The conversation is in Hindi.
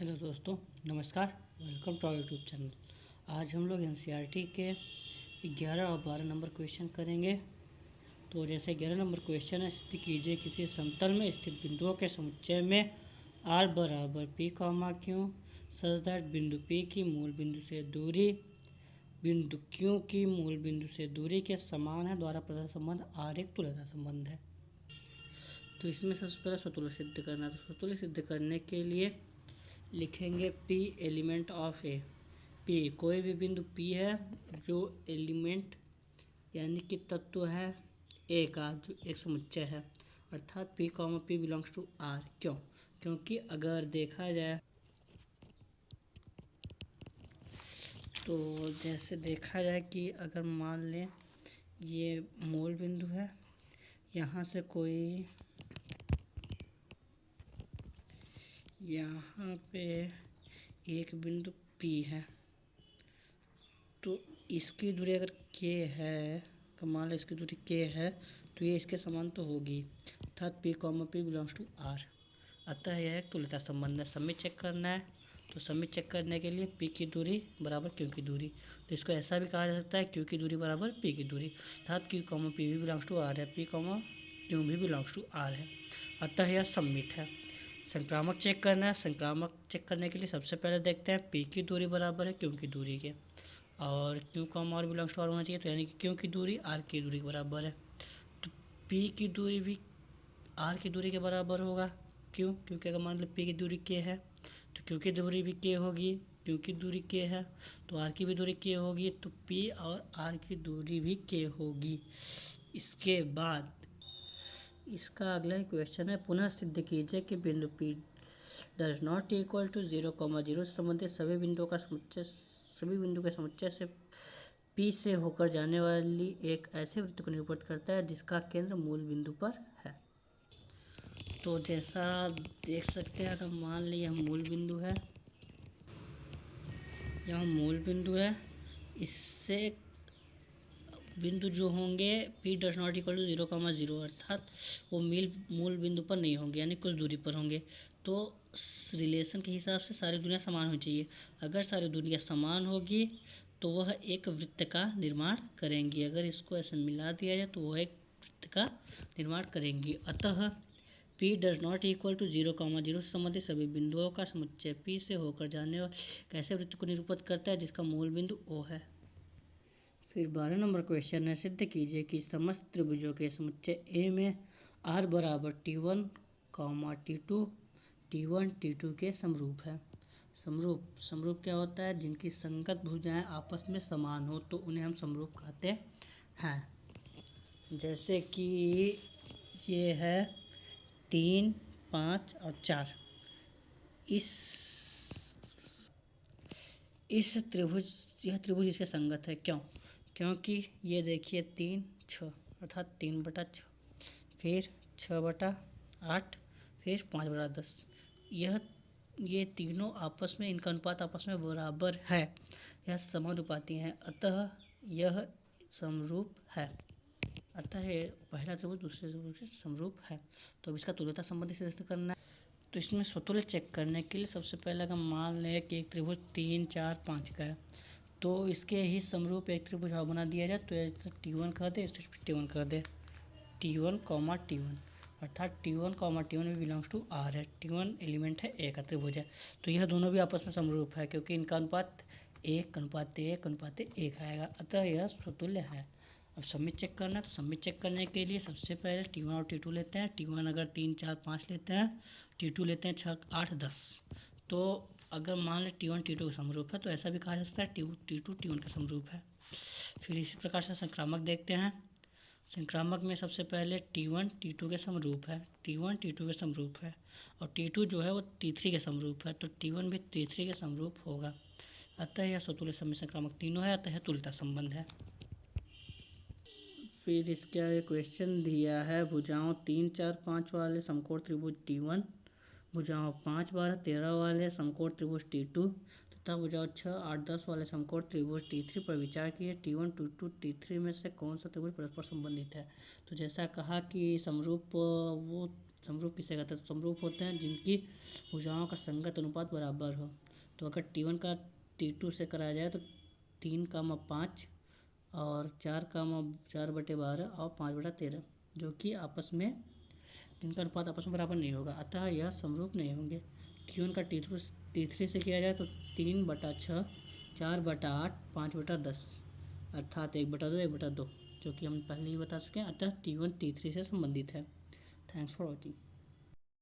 हेलो दोस्तों, नमस्कार। Welcome to our YouTube channel. आज हम लोग एनसीईआरटी के 11 और 12 नंबर क्वेश्चन करेंगे। तो जैसे 11 नंबर क्वेश्चन है, सिद्ध कीजिए किसी समतल में स्थित बिंदुओं के समुच्चय में r बराबर p comma q such that बिंदु p की मूल बिंदु से दूरी बिंदु q की मूल बिंदु से दूरी के समान है द्वारा प्रदत्त संबंध r एक तुल्यता संबंध है। तो इसमें सबसे पहले स्वतुल्य सिद्ध करना है। तो स्वतुल्य सिद्ध करने के लिए लिखेंगे P element of A. P कोई भी बिंदु P है जो एलिमेंट यानी कि तत्व है A का, जो एक समुच्चय है, अर्थात P comma P belongs to R। क्यों? क्योंकि अगर देखा जाए तो जैसे देखा जाए कि अगर मान लें ये मूल बिंदु है, यहाँ से कोई यहाँ पे एक बिंदु P है, तो इसकी दूरी अगर K है, तो मान लो इसकी दूरी K है, तो ये इसके समान तो होगी, अर्थात P comma P belongs to R। अतः यह एक तुल्यता संबंध है। समित चेक करना है, तो समित चेक करने के लिए P की दूरी बराबर Q की दूरी। तो इसको ऐसा भी कहा जा सकता है Q की दूरी बराबर P की दूरी, अर्थात Q कॉमा P भी बिलोंग्स टू R है, P कॉमा Q भी बिलोंग्स टू R है। अतः यह सम्मित है। संक्रामक चेक करना है। संक्रामक चेक करने के लिए सबसे पहले देखते हैं P की दूरी बराबर है Q की दूरी के, और Q comma R belongs to R होना चाहिए, तो यानी कि Q की दूरी R की दूरी के बराबर है। तो P की दूरी भी R की दूरी के बराबर होगा। क्यों? क्योंकि अगर मान लो P की दूरी K है तो Q की दूरी भी K होगी। Q की दूरी K है तो R की भी दूरी K होगी, तो P और R की दूरी भी K होगी। इसके बाद इसका अगला क्वेश्चन है, पुनः सिद्ध कीजिए कि बिंदु P does not equal to 0,0 से संबंधित सभी बिंदुओं के समुच्चय से P से होकर जाने वाली एक ऐसे वृत्त को निरूपित करता है जिसका केंद्र मूल बिंदु पर है। तो जैसा देख सकते हैं, अगर मान ली यह मूल बिंदु है, यहाँ मूल बिंदु है, इससे बिंदु जो होंगे P does not equal to 0,0, अर्थात वो मूल बिंदु पर नहीं होंगे, यानी कुछ दूरी पर होंगे। तो रिलेशन के हिसाब से सारी दूरियां समान होनी चाहिए। अगर सारी दूरियां समान होगी तो वह एक वृत्त का निर्माण करेंगी। अगर इसको ऐसे मिला दिया जाए तो वह एक वृत्त का निर्माण करेंगी। अतः P does not equal to 0,0 से संबंधित सभी बिंदुओं का समुच्चय P से होकर जाने वाले ऐसे वृत्त को निरूपित करता है जिसका मूल बिंदु O है। फिर 12 नंबर क्वेश्चन है, सिद्ध कीजिए कि समस्त त्रिभुजों के समुच्चय A में R बराबर T1, T2, T1, T2 के समरूप है। समरूप क्या होता है? जिनकी संगत भुजाएं आपस में समान हो तो उन्हें हम समरूप कहते हैं। जैसे कि ये है 3, 5 और 4। यह त्रिभुज इसके संगत है। क्यों? क्योंकि ये देखिए 3, 6, अर्थात 3/6, फिर 6/8, फिर 5/10। ये तीनों आपस में, इनका अनुपात आपस में बराबर है, यह समानुपाती हैं, अतः यह समरूप है। अतः ये पहला त्रिभुज दूसरे त्रिभुज से समरूप है। तो अब इसका तुल्यता संबंध सिद्ध करना है। तो इसमें स्वतुल्य चेक करने के लिए सबसे पहले अगर मान लें कि एक त्रिभुज 3, 4, 5 का है, तो इसके ही समरूप एक त्रिभुज और बना दिया जाए। तो ऐसे T1 कर दे, इसे T1 कर दे, T1, T1, अर्थात T1, T1 भी बिलोंग्स टू R है। T1 एलिमेंट है A का त्रिभुज है, तो यह दोनों भी आपस में समरूप है क्योंकि इनका अनुपात 1:1:1 आएगा, अतः यह स्वतुल्य है। अब समित चेक करना है। तो समित चेक करने के लिए सबसे पहले T1 और T2 लेते हैं। T1 अगर 3, 4, 5 लेते हैं, T2 लेते हैं 6, 8, 10। तो अगर मान लें T1 T2 का समरूप है तो ऐसा भी कहा जा सकता है T2 T1 का समरूप है। फिर इसी प्रकार से संक्रामक देखते हैं। संक्रामक में सबसे पहले T1 T2 के समरूप है, T1 T2 के समरूप है, और T2 जो है वो T3 के समरूप है, तो T1 भी T3 के समरूप होगा। अतः यह स्वतुल्य समित संक्रामक तीनों है, अतः तुल्यता संबंध है। फिर इसका क्वेश्चन दिया है, भुजाओं 3, 4, 5 वाले समकोण त्रिभुज T1, भुजाओं 5, 12, 13 वाले समकोण त्रिभुज T2 तथा भुजाओं 6, 8, 10 वाले समकोण त्रिभुज T3 पर विचार किए। T1, T2, T3 में से कौन सा त्रिभुज परस्पर संबंधित है? तो जैसा कहा कि समरूप वो समरूप किसे कहते हैं? समरूप होते हैं जिनकी भुजाओं का संगत अनुपात बराबर हो। तो अगर T1 का T2 से कराया जाए तो 3, 5 और 4, 4/12 और 5/13, जो कि आपस में इनका अनुपात आपस में बराबर नहीं होगा, अतः यह समरूप नहीं होंगे। T1 का T3 से किया जाए तो 3/6, 4/8, 5/10, अर्थात 1/2, 1/2, जो कि हम पहले ही बता चुके हैं। अतः T1 T3 से संबंधित है। Thanks for watching.